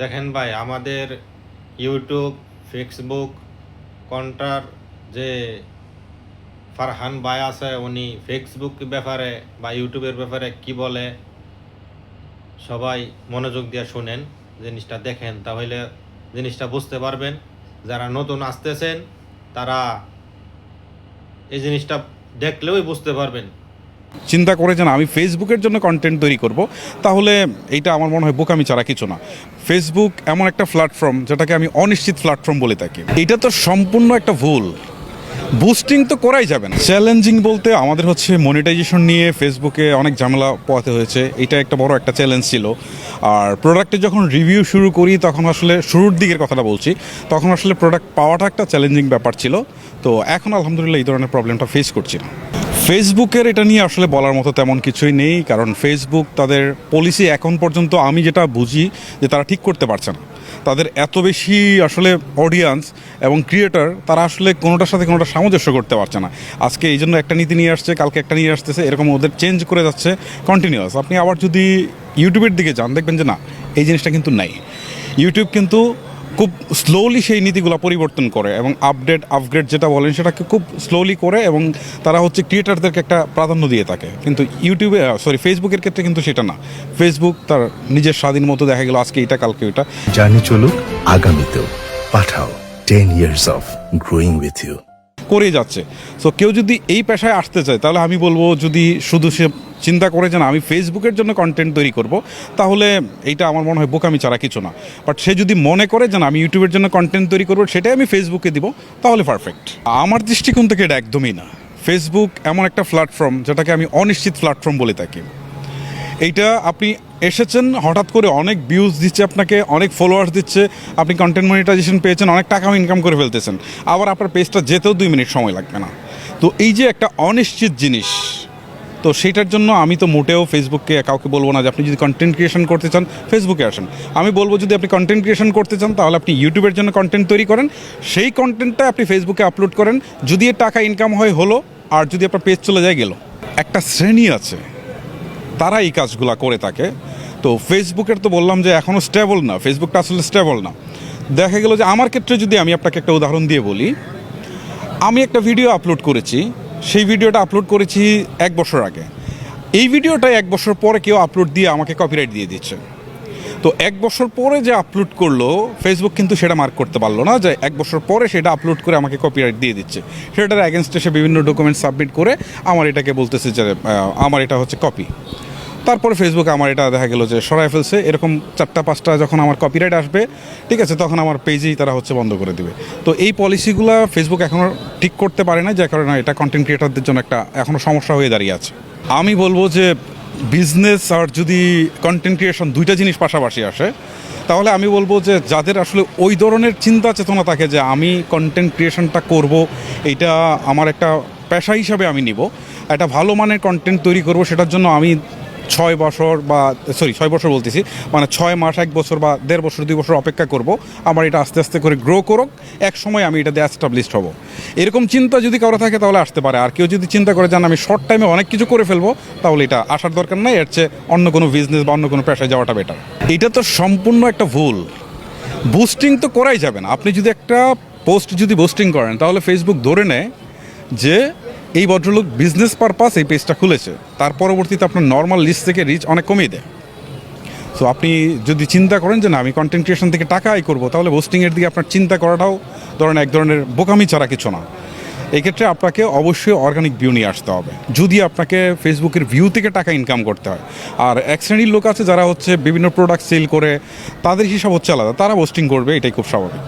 দেখেন ভাই, আমাদের ইউটিউব, ফেসবুক কন্টার যে ফারহান ভাই আছে, উনি ফেসবুক ব্যাপারে বা ইউটিউবের ব্যাপারে কি বলে সবাই মনোযোগ দিয়ে শুনেন, জিনিসটা দেখেন, তাহলে জিনিসটা বুঝতে পারবেন। যারা নতুন আসতেছেন তারা এই জিনিসটা দেখলেই বুঝতে পারবেন। চিন্তা করে যে না আমি ফেসবুকের জন্য কন্টেন্ট তৈরি করব, তাহলে এইটা আমার মনে হয় বোকামি ছাড়া কিছু না। ফেসবুক এমন একটা প্ল্যাটফর্ম যেটাকে আমি অনিশ্চিত প্ল্যাটফর্ম বলে থাকি। এটা তো সম্পূর্ণ একটা ভুল। বুস্টিং তো করাই যাবে না। চ্যালেঞ্জিং বলতে আমাদের হচ্ছে মনিটাইজেশন নিয়ে ফেসবুকে অনেক ঝামেলা পোহাতে হয়েছে, এটা একটা বড় একটা চ্যালেঞ্জ ছিল। আর প্রোডাক্টের যখন রিভিউ শুরু করি তখন আসলে শুরুর দিকের কথাটা বলছি, তখন আসলে প্রোডাক্ট পাওয়াটা একটা চ্যালেঞ্জিং ব্যাপার ছিল। তো এখন আলহামদুলিল্লাহ এই ধরনের প্রবলেমটা ফেস করছি না। ফেসবুকের এটা নিয়ে আসলে বলার মতো তেমন কিছুই নেই, কারণ ফেসবুক তাদের পলিসি এখন পর্যন্ত আমি যেটা বুঝি যে তারা ঠিক করতে পারছে না। তাদের এত বেশি আসলে অডিয়েন্স এবং ক্রিয়েটর, তারা আসলে কোনোটার সাথে কোনোটা সামঞ্জস্য করতে পারছে না। আজকে এই জন্য একটা নীতি নিয়ে আসছে, কালকে একটা নিয়ে আসতেছে, এরকম ওদের চেঞ্জ করে যাচ্ছে কন্টিনিউয়াস। আপনি আবার যদি ইউটিউবের দিকে যান দেখবেন যে না, এই জিনিসটা কিন্তু নাই। ইউটিউব কিন্তু খুব স্লোলি সেই নীতিগুলো পরিবর্তন করে এবং আপগ্রেড যেটা বলেন সেটাকে খুব স্লোলি করে, এবং তারা হচ্ছে ক্রিয়েটারদেরকে একটা প্রাধান্য দিয়ে থাকে। কিন্তু ফেসবুকের ক্ষেত্রে কিন্তু সেটা না। ফেসবুক তার নিজের স্বাধীন মতো দেখা গেল আজকে এটা কালকে ওইটা। জার্নি চলুক আগামীতেও, পাঠাও 10 years of growing with you করে যাচ্ছে। সো কেউ যদি এই পেশায় আসতে চায় তাহলে আমি বলবো, যদি শুধু সে চিন্তা করে যে না আমি ফেসবুকের জন্য কন্টেন্ট তৈরি করব, তাহলে এইটা আমার মনে হয় বোকামি ছাড়া কিছু না। বাট সে যদি মনে করে যে না আমি ইউটিউবের জন্য কন্টেন্ট তৈরি করবো, সেটাই আমি ফেসবুকে দিব, তাহলে পারফেক্ট। আমার দৃষ্টিকোণ থেকে এটা একদমই না। ফেসবুক এমন একটা প্ল্যাটফর্ম যেটাকে আমি অনিশ্চিত প্ল্যাটফর্ম বলে থাকি। এইটা আপনি এসেছেন হঠাৎ করে, অনেক ভিউজ দিচ্ছে আপনাকে, অনেক ফলোয়ার্স দিচ্ছে, আপনি কন্টেন্ট মনিটাইজেশন পেয়েছেন, অনেক টাকাও ইনকাম করে ফেলতেছেন, আবার আপনার পেজটা যেতেও 2 মিনিট সময় লাগবে না। তো এই যে একটা অনিশ্চিত জিনিস, তো সেইটার জন্য আমি তো মোটেও ফেসবুককে কাউকে বলবো না যে আপনি যদি কন্টেন্ট ক্রিয়েশন করতে চান ফেসবুকে আসেন। আমি বলবো যদি আপনি কন্টেন্ট ক্রিয়েশন করতে চান তাহলে আপনি ইউটিউবের জন্য কন্টেন্ট তৈরি করেন, সেই কন্টেন্টটা আপনি ফেসবুকে আপলোড করেন। যদি এর টাকা ইনকাম হয় হলো, আর যদি আপনার পেজ চলে যায় গেল। একটা শ্রেণী আছে তারা এই কাজগুলো করে থাকে। তো ফেসবুকের তো বললাম যে এখনও স্টেবল না, ফেসবুকটা আসলে স্টেবল না। দেখা গেল যে আমার ক্ষেত্রে যদি আমি আপনাকে একটা উদাহরণ দিয়ে বলি, আমি একটা ভিডিও আপলোড করেছি, সেই ভিডিওটা আপলোড করেছি 1 বছর আগে। এই ভিডিওটা 1 বছর পরে কেউ আপলোড দিয়ে আমাকে কপিরাইট দিয়ে দিচ্ছে। তো 1 বছর পরে যে আপলোড করলো, ফেসবুক কিন্তু সেটা মার্ক করতে পারলো না যে 1 বছর পরে সেটা আপলোড করে আমাকে কপিরাইট দিয়ে দিচ্ছে। সেটার অ্যাগেনস্টে সে বিভিন্ন ডকুমেন্ট সাবমিট করে আমার এটাকে বলতেছে যে আমার এটা হচ্ছে কপি। তারপরে ফেসবুক আমার এটা দেখা গেল যে সরাই ফেলছে। এরকম 4টা-5টা যখন আমার কপিরাইট আসবে, ঠিক আছে, তখন আমার পেজেই তারা হচ্ছে বন্ধ করে দিবে। তো এই পলিসিগুলো ফেসবুক এখনও ঠিক করতে পারে না, যে কারণে এটা কন্টেন্ট ক্রিয়েটারদের জন্য একটা এখনও সমস্যা হয়ে দাঁড়িয়ে আছে। আমি বলবো যে বিজনেস আর যদি কন্টেন্ট ক্রিয়েশন দুইটা জিনিস পাশাপাশি আসে, তাহলে আমি বলবো যে যাদের আসলে ওই ধরনের চিন্তা চেতনা থাকে যে আমি কন্টেন্ট ক্রিয়েশনটা করব, এইটা আমার একটা পেশা হিসাবে আমি নিব, একটা ভালো মানের কন্টেন্ট তৈরি করব, সেটার জন্য আমি 6 বছর বলতেছি, মানে 6 মাস, 1 বছর বা 1.5 বছর, 2 বছর অপেক্ষা করব, আমার এটা আস্তে আস্তে করে গ্রো করুক, এক সময় আমি এটাতে অ্যাস্টাবলিশড হব। এরকম চিন্তা যদি কারো থাকে তাহলে আসতে পারে। আর কেউ যদি চিন্তা করে যান আমি শর্ট টাইমে অনেক কিছু করে ফেলবো, তাহলে এটা আসার দরকার নাই। এর চেয়ে অন্য কোনো বিজনেস বা অন্য কোনো পেশায় যাওয়াটা বেটার। এটা তো সম্পূর্ণ একটা ভুল। বুস্টিং তো করাই যাবে না। আপনি যদি একটা পোস্ট বুস্টিং করেন, তাহলে ফেসবুক ধরে নেয় যে এই ভদ্রলোক বিজনেস পারপাস এই পেজটা খুলেছে, তার পরবর্তীতে আপনার নর্মাল লিস্ট থেকে রিচ অনেক কমিয়ে দেয়। সো আপনি যদি চিন্তা করেন যে না আমি কন্টেন্ট ক্রিয়েশন থেকে টাকা আয় করবো, তাহলে পোস্টিংয়ের দিকে আপনার চিন্তা করাটাও ধরেন এক ধরনের বোকামি ছাড়া কিছু না। এই ক্ষেত্রে আপনাকে অবশ্যই অর্গানিক ভিউ নিয়ে আসতে হবে, যদি আপনাকে ফেসবুকের ভিউ থেকে টাকা ইনকাম করতে হয়। আর এক শ্রেণীর লোক আছে যারা হচ্ছে বিভিন্ন প্রোডাক্ট সেল করে, তাদের হিসাব হচ্ছে আলাদা, তারা পোস্টিং করবে, এটাই খুব স্বাভাবিক।